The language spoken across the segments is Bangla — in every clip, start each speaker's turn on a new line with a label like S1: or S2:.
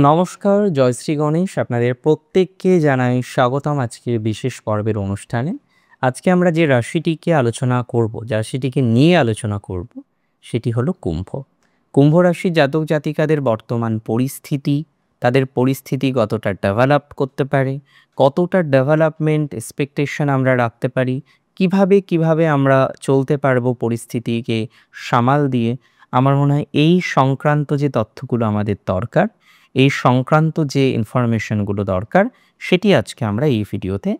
S1: নমস্কার, জয়শ্রী গণেশ। আপনাদের প্রত্যেককে জানাই স্বাগতম আজকের বিশেষ পর্বের অনুষ্ঠানে। আজকে আমরা যে রাশিটিকে আলোচনা করব, যে রাশিটিকে নিয়ে আলোচনা করব, সেটি হলো কুম্ভ। কুম্ভ রাশির জাতক জাতিকাদের বর্তমান পরিস্থিতি, তাদের পরিস্থিতি কতটা ডেভেলপ করতে পারে, কতটা ডেভেলপমেন্ট এক্সপেকটেশন আমরা রাখতে পারি, কিভাবে আমরা চলতে পারবো পরিস্থিতিকে সামাল দিয়ে। আমার মনে হয় এই সংক্রান্ত যে তথ্যগুলো আমাদের দরকার, এই সংক্রান্ত যে ইনফরমেশনগুলো দরকার, সেটি আজকে আমরা এই ভিডিওতে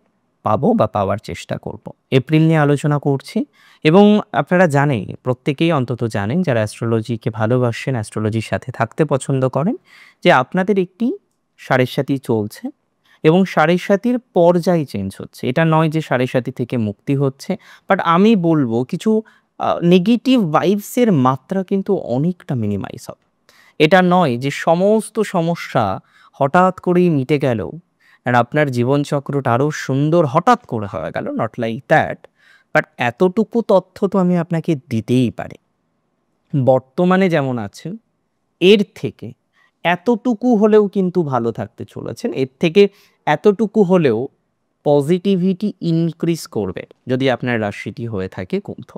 S1: পাবো বা পাওয়ার চেষ্টা করব। এপ্রিল নিয়ে আলোচনা করছি এবং আপনারা জানেন, প্রত্যেকেই অন্তত জানেন যারা অ্যাস্ট্রোলজিকে ভালোবাসেন, অ্যাস্ট্রোলজির সাথে থাকতে পছন্দ করেন, যে আপনাদের একটি সাড়ে চলছে এবং সাড়ে পর্যায় চেঞ্জ হচ্ছে। এটা নয় যে সাড়ে থেকে মুক্তি হচ্ছে, বাট আমি বলবো কিছু নেগেটিভ ভাইবসের মাত্রা কিন্তু অনেকটা মিনিমাইজ হবে। এটা নয় যে সমস্ত সমস্যা হঠাৎ করেই মিটে গেল আর আপনার জীবনচক্রটা আরও সুন্দর হঠাৎ করে হয়ে গেল, নট লাইক দ্যাট। বাট এতটুকু তথ্য তো আমি আপনাকে দিতেই পারি, বর্তমানে যেমন আছেন এর থেকে এতটুকু হলেও কিন্তু ভালো থাকতে চলেছেন, এর থেকে এতটুকু হলেও পজিটিভিটি ইনক্রিজ করবে যদি আপনার রাশিটি হয়ে থাকে কুম্ভ।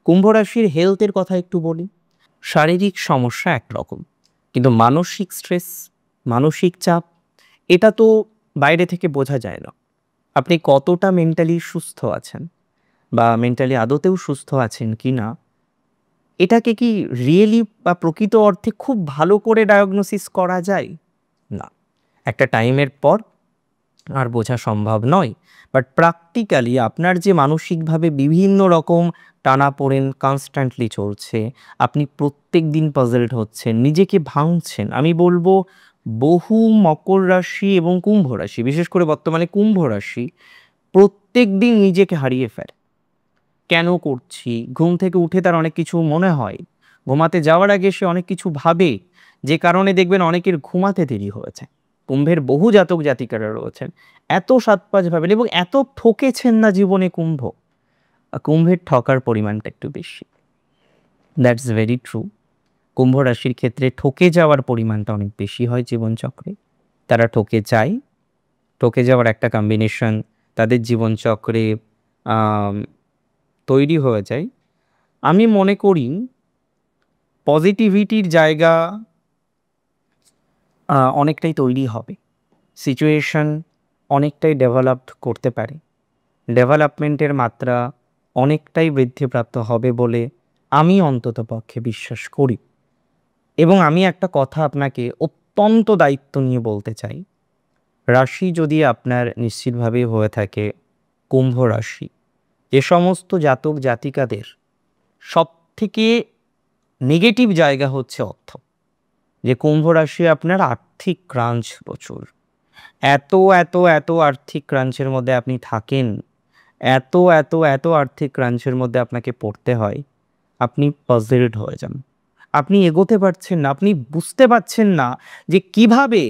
S1: কুম্ভ রাশির হেলথের কথা একটু বলি। শারীরিক সমস্যা একরকম, কিন্তু মানসিক স্ট্রেস, মানসিক চাপ, এটা তো বাইরে থেকে বোঝা যায় না। আপনি কতটা মেন্টালি সুস্থ আছেন বা মেন্টালি আদতেও সুস্থ আছেন কি না, এটাকে কি রিয়েলি বা প্রকৃত অর্থে খুব ভালো করে ডায়াগনোসিস করা যায়? না, একটা টাইমের পর আর বোঝা সম্ভব নয়। বাট প্র্যাকটিক্যালি আপনার যে মানসিকভাবে বিভিন্ন রকম টানাপোড়েন কনস্ট্যান্টলি চলছে, আপনি প্রত্যেক দিন পাজলড হচ্ছেন, নিজেকে ভাঙছেন। আমি বলবো বহু মকর রাশি এবং কুম্ভ রাশি, বিশেষ করে বর্তমানে কুম্ভ রাশি, প্রত্যেক দিন নিজেকে হারিয়ে ফেলে। কেন করছি? ঘুম থেকে উঠে তার অনেক কিছু মনে হয়, ঘুমাতে যাওয়ার আগে সে অনেক কিছু ভাবে, যে কারণে দেখবেন অনেকের ঘুমাতে দেরি হয়েছে। কুম্ভের বহু জাতক জাতিকারা রয়েছেন এত সাত পাঁচ ভাবেন এবং এত ঠকেছেন না জীবনে কুম্ভ। কুম্ভের ঠকার পরিমাণটা একটু বেশি, দ্যাটস ভেরি ট্রু। কুম্ভ রাশির ক্ষেত্রে ঠকে যাওয়ার পরিমাণটা অনেক বেশি হয় জীবনচক্রে। তারা ঠকে যায়, ঠকে যাওয়ার একটা কম্বিনেশন তাদের জীবনচক্রে তৈরি হয়ে যায়। আমি মনে করি পজিটিভিটির জায়গা অনেকটাই তৈরি হবে, সিচুয়েশন অনেকটাই ডেভেলপড করতে পারে, ডেভেলপমেন্টের মাত্রা অনেকটাই বৃদ্ধিপ্রাপ্ত হবে বলে আমি অন্তত পক্ষে বিশ্বাস করি। এবং আমি একটা কথা আপনাকে অত্যন্ত দায়িত্ব নিয়ে বলতে চাই, রাশি যদি আপনার নিশ্চিতভাবে হয়ে থাকে কুম্ভ রাশি, যে সমস্ত জাতক জাতিকাদের সব থেকে নেগেটিভ জায়গা হচ্ছে অর্থ, যে কুম্ভ রাশি আপনার আর্থিক ক্রাঞ্চ প্রচুর, এত এত এত আর্থিক ক্রাঞ্চের মধ্যে আপনি থাকেন, এত এত এত আর্থিক ক্রাঞ্চের মধ্যে আপনাকে পড়তে হয়, আপনি পাজলড হয়ে যান, আপনি এগোতে পারছেন না, আপনি বুঝতে পারছেন না যে কিভাবে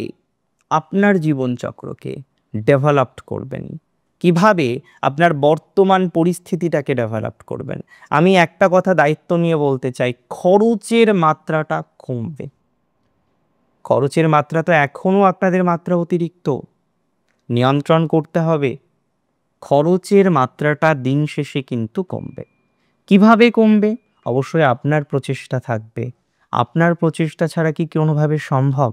S1: আপনার জীবনচক্রকে ডেভেলপড করবেন, কিভাবে আপনার বর্তমান পরিস্থিতিটাকে ডেভেলপ করবেন। আমি একটা কথা দায়িত্ব নিয়ে বলতে চাই, খরচের মাত্রাটা কমবে। খরচের মাত্রা তো এখনও আপনাদের মাত্রা অতিরিক্ত, নিয়ন্ত্রণ করতে হবে। খরচের মাত্রাটা দিন শেষে কিন্তু কমবে। কিভাবে কমবে? অবশ্যই আপনার প্রচেষ্টা থাকবে। আপনার প্রচেষ্টা ছাড়া কি কোনোভাবে সম্ভব?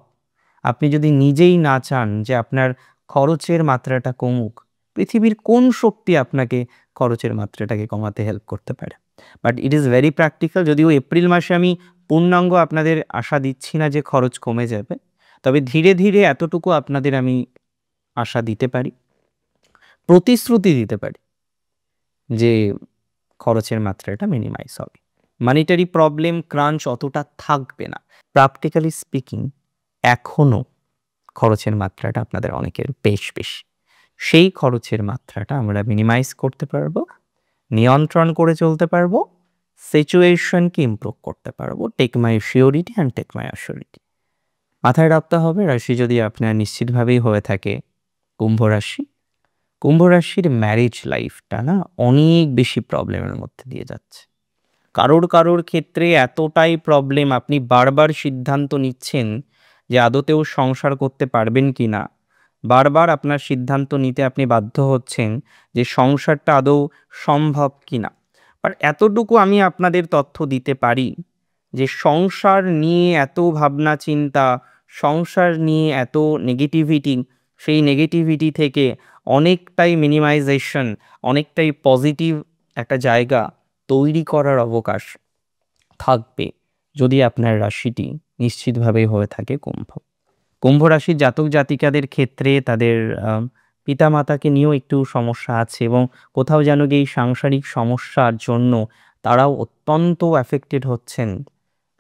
S1: আপনি যদি নিজেই না চান যে আপনার খরচের মাত্রাটা কমুক, পৃথিবীর কোন শক্তি আপনাকে খরচের মাত্রাটাকে কমাতে হেল্প করতে পারে? But it is very practical. যদিও এপ্রিল মাসে আমি পূর্ণাঙ্গ আপনাদের আশা দিচ্ছি না যে খরচ কমে যাবে, তবে ধীরে ধীরে এতটুকু আপনাদের আমি আশা দিতে পারি, প্রতিশ্রুতি দিতে পারি যে খরচের মাত্রাটা মিনিমাইজ হবে, মানিটারি প্রবলেম ক্রাঞ্চ অতটা থাকবে না। প্র্যাকটিক্যালি স্পিকিং এখনও খরচের মাত্রাটা আপনাদের অনেকের বেশ বেশি। সেই খরচের মাত্রাটা আমরা মিনিমাইজ করতে পারবো, নিয়ন্ত্রণ করে চলতে পারবো, সিচুয়েশনকে ইমপ্রুভ করতে পারবো। Take my surety and take my assurity মাথায় রাখতে হবে। রাশি যদি আপনার নিশ্চিতভাবেই হয়ে থাকে কুম্ভ রাশি, কুম্ভ রাশির ম্যারেজ লাইফটা না অনেক বেশি প্রবলেমের মধ্যে দিয়ে যাচ্ছে। কারোর কারোর ক্ষেত্রে এতটাই প্রবলেম, আপনি বারবার সিদ্ধান্ত নিচ্ছেন যে আদতেও সংসার করতে পারবেন কি না। বারবার আপনার সিদ্ধান্ত নিতে আপনি বাধ্য হচ্ছেন যে সংসারটা আদৌ সম্ভব কি না। বাট এতটুকু আমি আপনাদের তথ্য দিতে পারি যে সংসার নিয়ে এত ভাবনা চিন্তা, সংসার নিয়ে এত নেগেটিভিটি, সেই নেগেটিভিটি থেকে অনেকটাই মিনিমাইজেশন, অনেকটাই পজিটিভ একটা জায়গা তৈরি করার অবকাশ থাকবে যদি আপনার রাশিটি নিশ্চিতভাবেই হয়ে থাকে কুম্ভ। কুম্ভ রাশির জাতক জাতিকাদের ক্ষেত্রে তাদের পিতামাতাকে নিয়েও একটু সমস্যা আছে এবং কোথাও যেন এই সাংসারিক সমস্যার জন্য তারাও অত্যন্ত অ্যাফেক্টেড হচ্ছেন।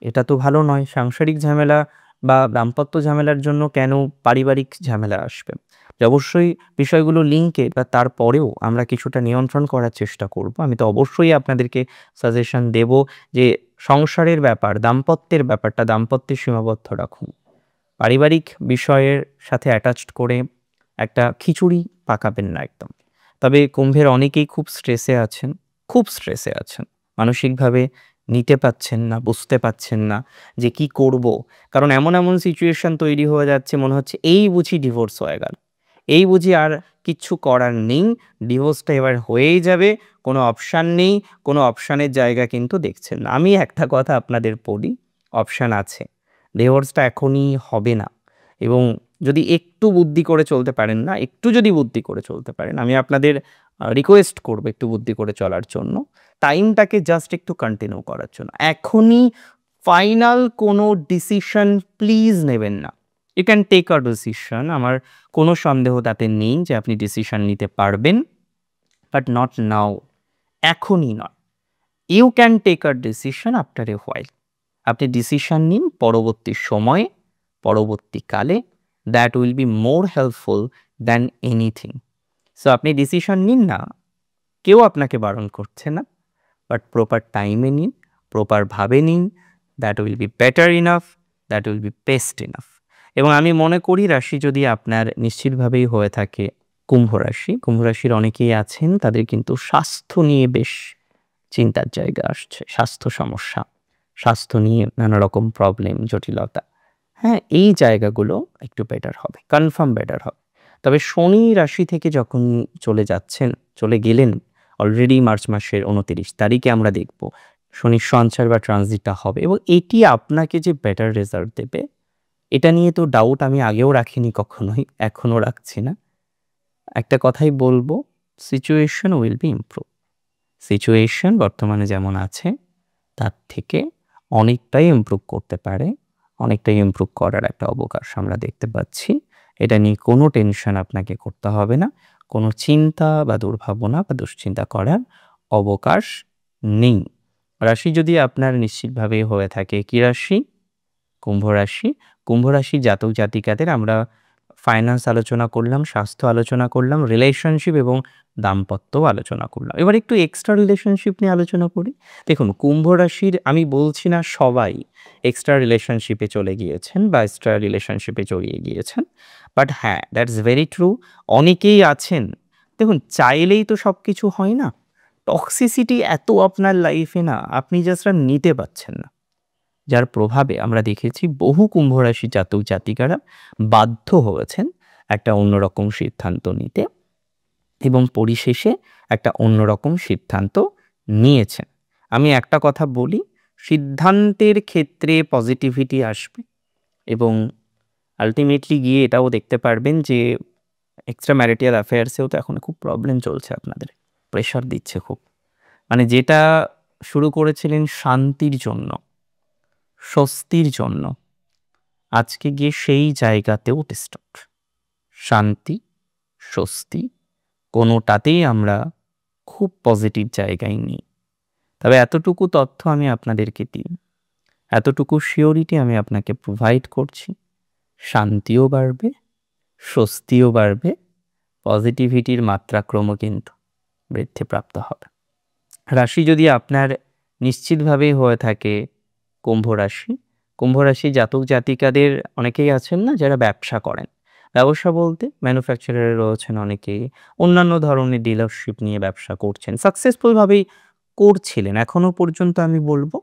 S1: এটা তো ভালো নয়। সাংসারিক ঝামেলা বা দাম্পত্য ঝামেলার জন্য কেন পারিবারিক ঝামেলা আসবে? অবশ্যই বিষয়গুলো লিঙ্কেড, বা তারপরেও আমরা কিছুটা নিয়ন্ত্রণ করার চেষ্টা করব। আমি তো অবশ্যই আপনাদেরকে সাজেশন দেব যে সংসারের ব্যাপার, দাম্পত্যের ব্যাপারটা দাম্পত্যে সীমাবদ্ধ রাখুন। পারিবারিক বিষয়ের সাথে অ্যাটাচড করে একটা খিচুড়ি পাকাবেন না একদম। তবে কুম্ভের অনেকেই খুব স্ট্রেসে আছেন, খুব স্ট্রেসে আছেন। মানসিকভাবে নিতে পারছেন না, বুঝতে পারছেন না যে কি করব। কারণ এমন এমন সিচুয়েশন তৈরি হয়ে যাচ্ছে মনে হচ্ছে এই বুঝি ডিভোর্স হয়ে গেল, এই বুঝি আর কিচ্ছু করার নেই, ডিভোর্সটা এবার হয়েই যাবে, কোনো অপশান নেই, কোনো অপশানের জায়গা কিন্তু দেখছেন না। আমি একটা কথা আপনাদের বলি, অপশান আছে, ডিভোর্সটা এখনই হবে না। এবং যদি একটু বুদ্ধি করে চলতে পারেন না, একটু যদি বুদ্ধি করে চলতে পারেন, আমি আপনাদের রিকোয়েস্ট করবো একটু বুদ্ধি করে চলার জন্য, টাইমটাকে জাস্ট একটু কন্টিনিউ করার জন্য। এখনই ফাইনাল কোনো ডিসিশন প্লিজ নেবেন না। You can take a decision, আমার কোনো সন্দেহ তাতে নেই যে আপনি ডিসিশন নিতে পারবেন, বাট নট নাও, এখনই নয়। You can take a decision after a while. আপনি ডিসিশন নিন পরবর্তী সময়ে, পরবর্তীকালে, that will be more helpful than anything. So আপনি ডিসিশন নিন না, কেউ আপনাকে বারণ করছে না, বাট প্রপার টাইমে নিন, প্রপারভাবে নিন, that will be better enough, that will B best enough. এবং আমি মনে করি রাশি যদি আপনার নিশ্চিতভাবেই হয়ে থাকে কুম্ভ রাশি, কুম্ভ রাশির অনেকেই আছেন তাদের কিন্তু স্বাস্থ্য নিয়ে বেশ চিন্তার জায়গা আসছে। স্বাস্থ্য সমস্যা, স্বাস্থ্য নিয়ে নানা রকম প্রবলেম, জটিলতা, হ্যাঁ, এই জায়গাগুলো একটু বেটার হবে, কনফার্ম বেটার হবে। তবে শনি রাশি থেকে যখন চলে গেলেন অলরেডি মার্চ মাসের 29 তারিখে আমরা দেখব শনির সঞ্চার বা ট্রানজিটটা হবে, এবং এটি আপনাকে যে বেটার রেজাল্ট দেবে এটা নিয়ে তো ডাউট আমি আগেও রাখিনি কখনোই, এখনও রাখছি না। একটা কথাই বলবো, situation will be improve. Situation বর্তমানে যেমন আছে তার থেকে অনেকটাই ইমপ্রুভ করতে পারে, অনেকটাই ইমপ্রুভ করার একটা অবকাশ আমরা দেখতে পাচ্ছি। এটা নিয়ে কোনো টেনশন আপনাকে করতে হবে না, কোনো চিন্তা বা দুর্ভাবনা বা দুশ্চিন্তা করার অবকাশ নেই। রাশি যদি আপনার নিশ্চিতভাবে হয়ে থাকে কি রাশি? কুম্ভ রাশি। কুম্ভ রাশি জাতক জাতিকাদের আমরা ফাইন্যান্স আলোচনা করলাম, স্বাস্থ্য আলোচনা করলাম, রিলেশনশিপ এবং দাম্পত্যও আলোচনা করলাম। এবার একটু এক্সট্রা রিলেশনশিপ নিয়ে আলোচনা করি। দেখুন, কুম্ভ রাশির, আমি বলছি না সবাই এক্সট্রা রিলেশনশিপে চলে গিয়েছেন বা এক্সট্রা রিলেশনশিপে জড়িয়ে গিয়েছেন, বাট হ্যাঁ, দ্যাটস ভেরি ট্রু, অনেকেই আছেন। দেখুন, চাইলেই তো সব কিছু হয় না। টক্সিসিটি এত আপনার লাইফে না, আপনি জাস্ট আর নিতে পারছেন না, যার প্রভাবে আমরা দেখেছি বহু কুম্ভ রাশি জাতক জাতিকারা বাধ্য হয়েছেন একটা অন্যরকম সিদ্ধান্ত নিতে, এবং পরিশেষে একটা অন্যরকম সিদ্ধান্ত নিয়েছেন। আমি একটা কথা বলি, সিদ্ধান্তের ক্ষেত্রে পজিটিভিটি আসবে এবং আলটিমেটলি গিয়ে এটাও দেখতে পারবেন যে এক্সট্রা ম্যারিটাল অ্যাফেয়ার্সেও তো এখন খুব প্রবলেম চলছে, আপনাদের প্রেশার দিচ্ছে খুব। মানে যেটা শুরু করেছিলেন শান্তির জন্য, স্বস্তির জন্য, আজকে গিয়ে সেই জায়গাতেও ডিস্টার্ব। শান্তি, স্বস্তি কোনোটাতেই আমরা খুব পজিটিভ জায়গায় নেই। তবে এতটুকু তথ্য আমি আপনাদেরকে দিই, এতটুকু সিওরিটি আমি আপনাকে প্রোভাইড করছি, শান্তিও বাড়বে, স্বস্তিও বাড়বে, পজিটিভিটির মাত্রাক্রমও কিন্তু বৃদ্ধিপ্রাপ্ত হবে। রাশি যদি আপনার নিশ্চিতভাবেই হয়ে থাকে কুম্ভ রাশি, কুম্ভ রাশি জাতক জাতিকাদের অনেকেই আছেন না যারা ব্যবসা করেন। ব্যবসা বলতে ম্যানুফ্যাকচারার রয়েছেন অনেকেই, অন্যান্য ধরনের ডিলারশিপ নিয়ে ব্যবসা করছেন, সাকসেসফুলভাবেই করছিলেন এখনও পর্যন্ত। আমি বলবো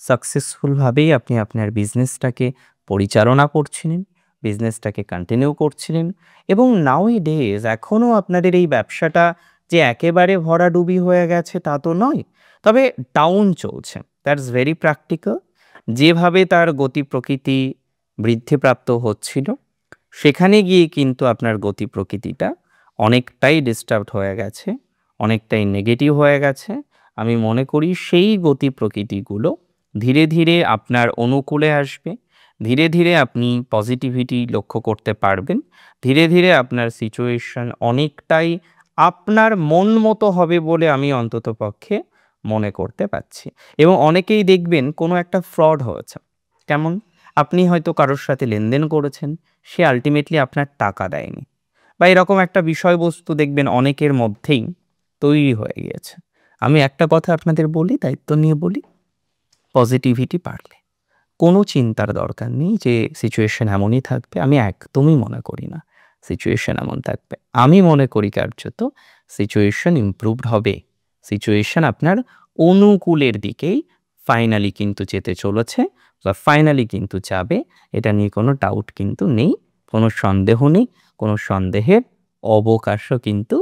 S1: সাকসেসফুলভাবেই আপনি আপনার বিজনেসটাকে পরিচালনা করছিলেন, বিজনেসটাকে কন্টিনিউ করছিলেন এবং নাও ডেজ এখনও আপনাদের এই ব্যবসাটা যে একেবারে ভরাডুবি হয়ে গেছে তা তো নয়, তবে ডাউন চলছে। That's very practical. যেভাবে তার গতি প্রকৃতি বৃদ্ধিপ্রাপ্ত হচ্ছিল, সেখানে গিয়ে কিন্তু আপনার গতি প্রকৃতিটা অনেকটাই ডিস্টার্বড হয়ে গেছে, অনেকটাই নেগেটিভ হয়ে গেছে। আমি মনে করি সেই গতি প্রকৃতিগুলো ধীরে ধীরে আপনার অনুকূলে আসবে, ধীরে ধীরে আপনি পজিটিভিটি লক্ষ্য করতে পারবেন, ধীরে ধীরে আপনার সিচুয়েশন অনেকটাই আপনার মন মতো হবে বলে আমি অন্তত পক্ষে মনে করতে পারছি। এবং অনেকেই দেখবেন কোনো একটা ফ্রড হয়েছে। কেমন? আপনি হয়তো কারোর সাথে লেনদেন করেছেন, সে আলটিমেটলি আপনার টাকা দেয়নি, বা এরকম একটা বিষয়বস্তু দেখবেন অনেকের মধ্যেই তৈরি হয়ে গিয়েছে। আমি একটা কথা আপনাদের বলি, দায়িত্ব নিয়ে বলি, পজিটিভিটি বাড়লে কোনো চিন্তার দরকার নেই যে সিচুয়েশন এমনই থাকবে। আমি একদমই মনে করি না সিচুয়েশন এমন থাকবে। আমি মনে করি কার্যত সিচুয়েশন ইমপ্রুভড হবে, সিচুয়েশন আপনার অনুকূলের দিকেই ফাইনালি কিন্তু যেতে চলেছে বা ফাইনালি কিন্তু যাবে। এটা নিয়ে কোনো ডাউট কিন্তু নেই, কোনো সন্দেহ নেই, কোনো সন্দেহের অবকাশও কিন্তু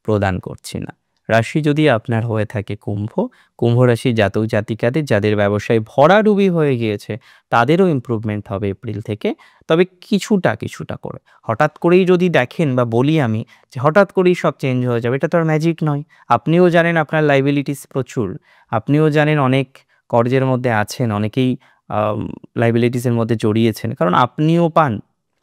S1: প্রদান করছি না। রাশি যদি আপনার হয়ে থাকে কুম্ভ, কুম্ভ রাশির জাতক জাতিকাদের যাদের ব্যবসায় ভরাডুবি হয়ে গিয়েছে তাদেরও ইমপ্রুভমেন্ট হবে এপ্রিল থেকে, তবে কিছুটা করে। হঠাৎ করেই যদি দেখেন বা বলি আমি যে হঠাৎ করেই সব চেঞ্জ হয়ে যাবে, এটা তো আর ম্যাজিক নয়। আপনিও জানেন আপনার লাইবিলিটিস প্রচুর, আপনিও জানেন অনেক কর্জের মধ্যে আছেন, অনেকেই লাইবিলিটিসের মধ্যে জড়িয়েছেন, কারণ আপনিও পান,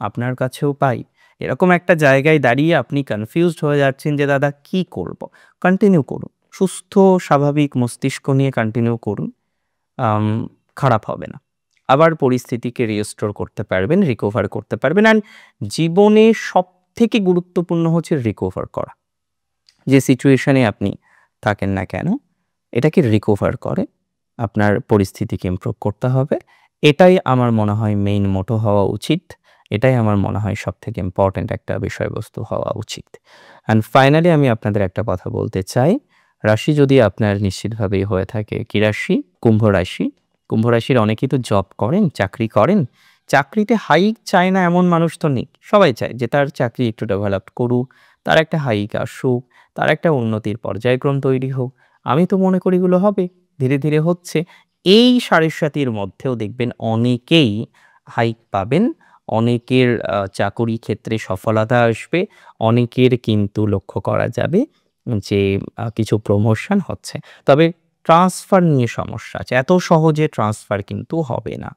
S1: আপনার কাছেও পাই। এরকম একটা জায়গায় দাঁড়িয়ে আপনি কনফিউজড হয়ে যাচ্ছেন যে দাদা কি করব। কন্টিনিউ করুন, সুস্থ স্বাভাবিক মস্তিষ্ক নিয়ে কন্টিনিউ করুন, খারাপ হবে না। আবার পরিস্থিতিকে রিস্টোর করতে পারবেন, রিকভার করতে পারবেন। অ্যান্ড জীবনে সব থেকে গুরুত্বপূর্ণ হচ্ছে রিকভার করা। যে সিচুয়েশনে আপনি থাকেন না কেন, এটাকে রিকভার করে আপনার পরিস্থিতিকে ইমপ্রুভ করতে হবে। এটাই আমার মনে হয় মেইন মোটো হওয়া উচিত, এটাই আমার মনে হয় সব থেকে ইম্পর্ট্যান্ট একটা বিষয়বস্তু হওয়া উচিত। অ্যান্ড ফাইনালি আমি আপনাদের একটা কথা বলতে চাই, রাশি যদি আপনার নিশ্চিতভাবেই হয়ে থাকে কি রাশি? কুম্ভ রাশি। কুম্ভ রাশির অনেকেই তো জব করেন, চাকরি করেন, চাকরিতে হাইক চায় না এমন মানুষ তো নেই। সবাই চায় যে তার চাকরি একটু ডেভেলপ করুক, তার একটা হাইক আসুক, তার একটা উন্নতির পর্যায়ক্রম তৈরি হোক। আমি তো মনে করি এগুলো হবে, ধীরে ধীরে হচ্ছে। এই ৭.৭-র মধ্যেও দেখবেন অনেকেই হাইক পাবেন, অনেকের চাকরি ক্ষেত্রে সফলতা আসবে, অনেকের কিন্তু লক্ষ্য করা যাবে যে কিছু প্রমোশন হচ্ছে। তবে ট্রান্সফার নিয়ে সমস্যা আছে, এত সহজে ট্রান্সফার কিন্তু হবে না।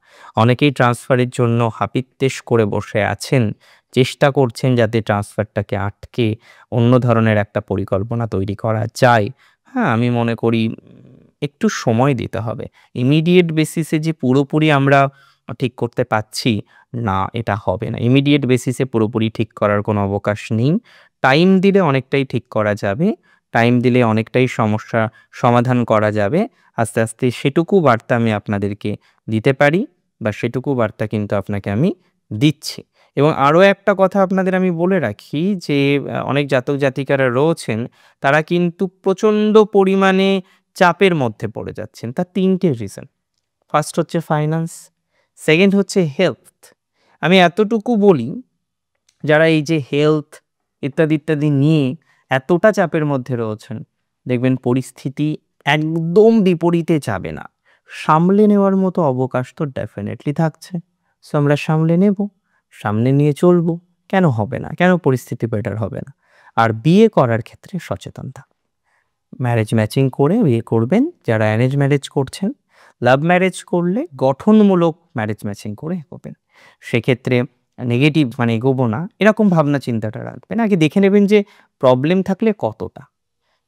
S1: অনেকেই ট্রান্সফারের জন্য হাপিত্যেশ করে বসে আছেন, চেষ্টা করছেন যাতে ট্রান্সফারটাকে আটকে অন্য ধরনের একটা পরিকল্পনা তৈরি করা যায়। হ্যাঁ, আমি মনে করি একটু সময় দিতে হবে। ইমিডিয়েট বেসিসে যে পুরোপুরি আমরা ঠিক করতে পারছি না, এটা হবে না। ইমিডিয়েট বেসিসে পুরোপুরি ঠিক করার কোনো অবকাশ নেই। টাইম দিলে অনেকটাই ঠিক করা যাবে, টাইম দিলে অনেকটাই সমস্যা সমাধান করা যাবে। আস্তে আস্তে সেটুকু বার্তা আমি আপনাদেরকে দিতে পারি, বা সেটুকু বার্তা কিন্তু আপনাকে আমি দিচ্ছি। এবং আরও একটা কথা আপনাদের আমি বলে রাখি যে অনেক জাতক জাতিকারা রয়েছেন, তারা কিন্তু প্রচণ্ড পরিমাণে চাপের মধ্যে পড়ে যাচ্ছেন। তার ৩টে রিজন। ফার্স্ট হচ্ছে ফাইন্যান্স, সেকেন্ড হচ্ছে হেলথ। আমি এতটুকু বলি, যারা এই যে হেলথ ইত্যাদি ইত্যাদি নিয়ে এতটা চাপের মধ্যে রয়েছেন, দেখবেন পরিস্থিতি একদম বিপরীতে যাবে না। সামলে নেওয়ার মতো অবকাশ তো ডেফিনেটলি থাকছে। সো আমরা সামলে নেব, সামনে নিয়ে চলবো। কেন হবে না? কেন পরিস্থিতি বেটার হবে না? আর বিয়ে করার ক্ষেত্রে সচেতন থাকুন। ম্যারেজ ম্যাচিং করে বিয়ে করবেন যারা অ্যারেঞ্জ ম্যারেজ করছেন। লাভ ম্যারেজ করলে গঠনমূলক ম্যারেজ ম্যাচিং করে এগোবেন। সেক্ষেত্রে নেগেটিভ মানে এগোবো না এরকম ভাবনা চিন্তাটা রাখবেন। আগে দেখে নেবেন যে প্রবলেম থাকলে কতটা।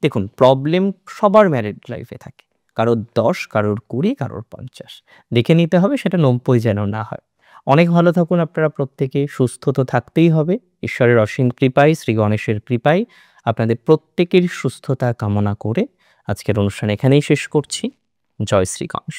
S1: দেখুন, প্রবলেম সবার ম্যারেড লাইফে থাকে, কারোর ১০, কারোর ২০, কারোর ৫০। দেখে নিতে হবে সেটা ৯০ যেন না হয়। অনেক ভালো থাকুন আপনারা প্রত্যেকে, সুস্থ তো থাকতেই হবে। ঈশ্বরের অসীম কৃপায়, শ্রী গণেশের কৃপায় আপনাদের প্রত্যেকের সুস্থতা কামনা করে আজকের অনুষ্ঠান এখানেই শেষ করছি। জয় শ্রী গণেশ।